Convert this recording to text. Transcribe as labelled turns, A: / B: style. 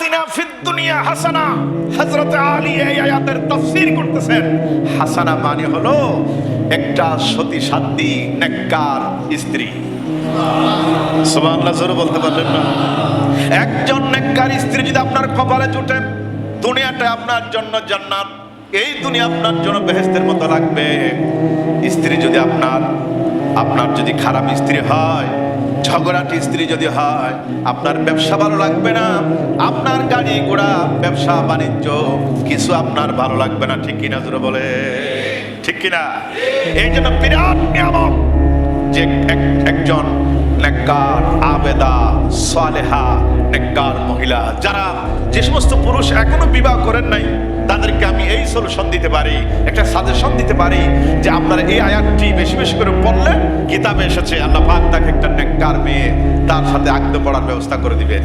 A: আতিনা ফিদ দুনিয়া হাসানা। হযরত আলী এই আয়াতের তাফসীর করতেছেন, হাসানা মানে হলো একটা সতী সাধ্বী নেককার স্ত্রী। সুবহানাল্লাহ, জোরে বলতে পারলেন না? একজন নেককার স্ত্রী যদি আপনার কপালে জুটে, দুনিয়াটা আপনার জন্য জান্নাত, এই দুনিয়া আপনার জন্য বেহেশতের মতো লাগবে। স্ত্রী যদি আপনার যদি খারাপ স্ত্রী হয়, ঝগড়াটি স্ত্রী যদি হয়, আপনার ব্যবসা ভালো লাগবে না, আপনার গাড়ি ঘোড়া ব্যবসা বাণিজ্য কিছু আপনার ভালো লাগবে না। ঠিক কিনা জোরে বলে? ঠিক কিনা? এই জন্য বিরাট নিয়ামত যে একজন নেককার আবেদা সালেহা নেককার মহিলা, যারা যে সমস্ত পুরুষ এখনো বিবাহ করেন নাই, তাদেরকে আমি এই সলিউশন দিতে পারি, একটা সাজেশন দিতে পারি যে আপনারা এই আয়াতটি বেশি বেশি করে পড়লে, কিতাবে এসেছে আল্লাহ পাক তাকে একটা নেককার মেয়ে তার সাথে আকদ পড়ার ব্যবস্থা করে দিবেন।